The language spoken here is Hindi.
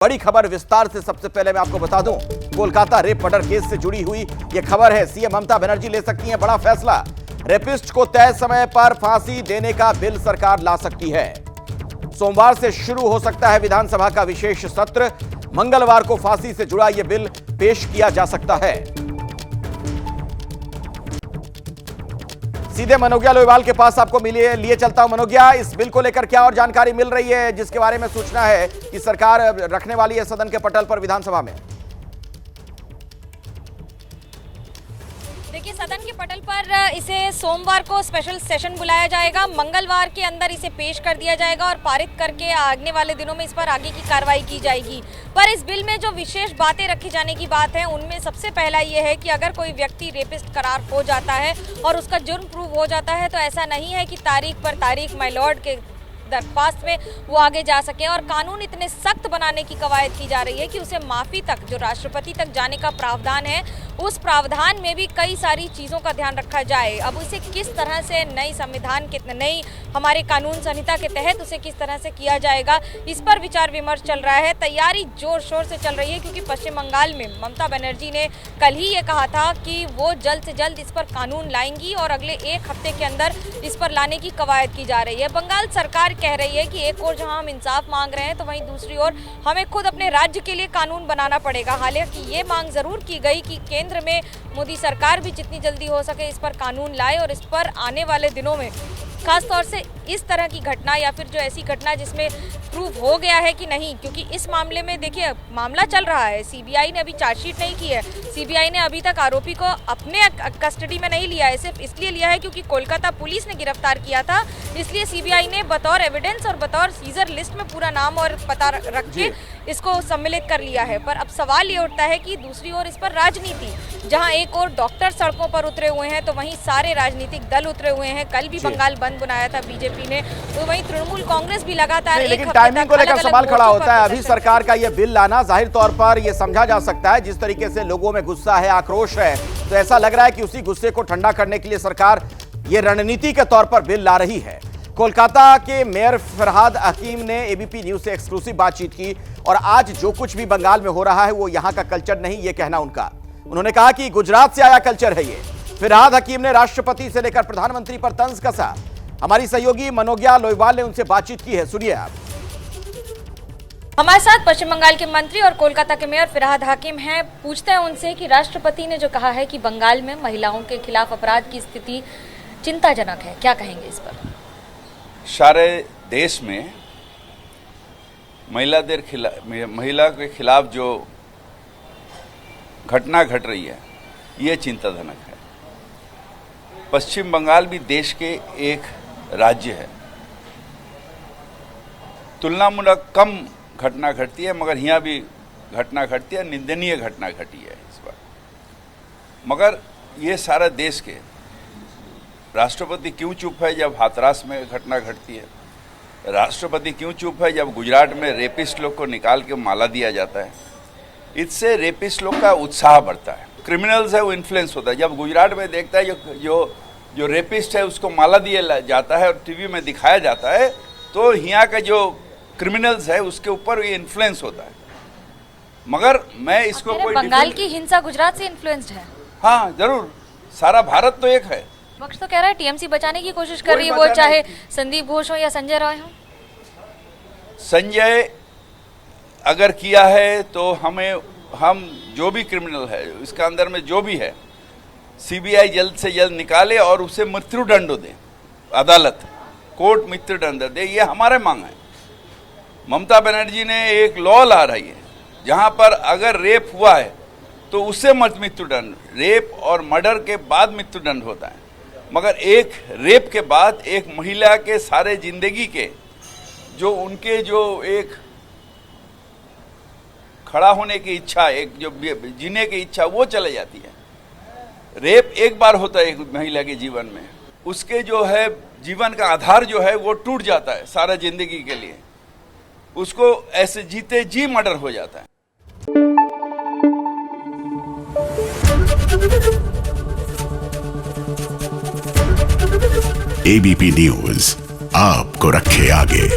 बड़ी खबर विस्तार से सबसे पहले मैं आपको बता दूं, कोलकाता रेप मर्डर केस से जुड़ी हुई यह खबर है। सीएम ममता बनर्जी ले सकती हैं बड़ा फैसला। रेपिस्ट को तय समय पर फांसी देने का बिल सरकार ला सकती है। सोमवार से शुरू हो सकता है विधानसभा का विशेष सत्र। मंगलवार को फांसी से जुड़ा यह बिल पेश किया जा सकता है। सीधे मनोज्ञा लोईवाल के पास आपको लिए चलता हूं। मनोज्ञा, इस बिल को लेकर क्या और जानकारी मिल रही है जिसके बारे में सूचना है कि सरकार रखने वाली है सदन के पटल पर विधानसभा में? देखिए, सदन के पटल पर इसे सोमवार को स्पेशल सेशन बुलाया जाएगा। मंगलवार के अंदर इसे पेश कर दिया जाएगा और पारित करके आने वाले दिनों में इस पर आगे की कार्रवाई की जाएगी। पर इस बिल में जो विशेष बातें रखी जाने की बात है, उनमें सबसे पहला ये है कि अगर कोई व्यक्ति रेपिस्ट करार हो जाता है और उसका जुर्म प्रूव हो जाता है, तो ऐसा नहीं है कि तारीख पर तारीख माय लॉर्ड के दरख्वास्त में वो आगे जा सके। और कानून इतने सख्त बनाने की कवायद की जा रही है कि उसे माफी तक, जो राष्ट्रपति तक जाने का प्रावधान है, उस प्रावधान में भी कई सारी चीज़ों का ध्यान रखा जाए। अब उसे किस तरह से नई संविधान के, नई हमारे कानून संहिता के तहत उसे किस तरह से किया जाएगा, इस पर विचार विमर्श चल रहा है। तैयारी जोर शोर से चल रही है क्योंकि पश्चिम बंगाल में ममता बनर्जी ने कल ही ये कहा था कि वो जल्द से जल्द इस पर कानून लाएंगी और अगले एक हफ्ते के अंदर इस पर लाने की कवायद की जा रही है। बंगाल सरकार कह रही है कि एक ओर जहां हम इंसाफ मांग रहे हैं, तो वहीं दूसरी ओर हमें खुद अपने राज्य के लिए कानून बनाना पड़ेगा। हालांकि ये मांग जरूर की गई कि केंद्र में मोदी सरकार भी जितनी जल्दी हो सके इस पर कानून लाए और इस पर आने वाले दिनों में खास तौर से इस तरह की घटना या फिर जो ऐसी घटना जिसमें प्रूव हो गया है कि नहीं, क्योंकि इस मामले में देखिए मामला चल रहा है। सीबीआई ने अभी चार्जशीट नहीं की है। सीबीआई ने अभी तक आरोपी को अपने कस्टडी में नहीं लिया है। सिर्फ इसलिए लिया है क्योंकि कोलकाता पुलिस ने गिरफ्तार किया था, इसलिए सीबीआई ने बतौर एविडेंस और बतौर सीजर लिस्ट में पूरा नाम और पता रख के इसको सम्मिलित कर लिया है। पर अब सवाल ये उठता है कि दूसरी ओर इस पर राजनीति, जहां एक और डॉक्टर सड़कों पर उतरे हुए हैं, तो वहीं सारे राजनीतिक दल उतरे हुए हैं। कल भी बंगाल बंद बुलाया था बीजेपी ने, तो वहीं तृणमूल कांग्रेस भी लगातार लेकिन टाइमिंग को लेकर सवाल खड़ा होता है। अभी सरकार का यह बिल लाना जाहिर तौर पर यह समझा जा सकता है, जिस तरीके से लोगों में गुस्सा है, आक्रोश है, तो ऐसा लग रहा है कि उसी गुस्से को ठंडा करने के लिए सरकार ये रणनीति के तौर पर बिल ला रही है। कोलकाता के मेयर फरहाद हकीम ने एबीपी न्यूज से एक्सक्लूसिव बातचीत की और आज जो कुछ भी बंगाल में हो रहा है वो यहां का कल्चर नहीं, ये कहना उनका। उन्होंने कहा कि गुजरात से आया कल्चर है ये। फरहाद हकीम ने राष्ट्रपति से लेकर प्रधानमंत्री पर तंज कसा। हमारी सहयोगी मनोज्ञा लोईवाल ने उनसे बातचीत की है, सुनिए आप। हमारे साथ पश्चिम बंगाल के मंत्री और कोलकाता के मेयर फरहाद हकीम हैं। पूछते हैं उनसे कि राष्ट्रपति ने जो कहा है कि बंगाल में महिलाओं के खिलाफ अपराध की स्थिति चिंताजनक है, क्या कहेंगे इस पर? सारे देश में महिला के खिलाफ जो घटना घट रही है, ये चिंताजनक है। पश्चिम बंगाल भी देश के एक राज्य है। तुलनामूलक कम घटना घटती है, मगर यहाँ भी घटना घटती है, निंदनीय घटना घटी है इस बार। मगर ये सारा देश के राष्ट्रपति क्यों चुप है जब हाथरस में घटना घटती है? राष्ट्रपति क्यों चुप है जब गुजरात में रेपिस्ट लोग को निकाल के माला दिया जाता है? इससे रेपिस्ट लोग का उत्साह बढ़ता है। क्रिमिनल्स है वो इन्फ्लुएंस होता है। जब गुजरात में देखता है जो रेपिस्ट है उसको माला दिया जाता है और टीवी में दिखाया जाता है, तो यहाँ का जो क्रिमिनल्स है उसके ऊपर ये इन्फ्लुएंस होता है। मगर मैं इसको कोई बंगाल की हिंसा गुजरात से इन्फ्लुएंस्ड है? हाँ जरूर, सारा भारत तो एक है। पक्ष तो कह रहा है टीएमसी बचाने की कोशिश कर रही है, वो चाहे संदीप घोष हो या संजय राय हो। संजय अगर किया है तो हम जो भी क्रिमिनल है इसका अंदर में जो भी है, सीबीआई जल्द से जल्द निकाले और उसे मृत्युदंड दे, अदालत कोर्ट मृत्युदंड दे, ये हमारे मांग है। ममता बनर्जी ने एक लॉ ला रही है जहां पर अगर रेप हुआ है तो उससे मृत्युदंड, रेप और मर्डर के बाद मृत्युदंड होता है। मगर एक रेप के बाद एक महिला के सारे जिंदगी के जो उनके जो एक खड़ा होने की इच्छा, एक जो जीने की इच्छा, वो चले जाती है। रेप एक बार होता है एक महिला के जीवन में, उसके जो है जीवन का आधार जो है वो टूट जाता है सारा जिंदगी के लिए। उसको ऐसे जीते जी मर्डर हो जाता है। एबीपी न्यूज आपको रखे आगे।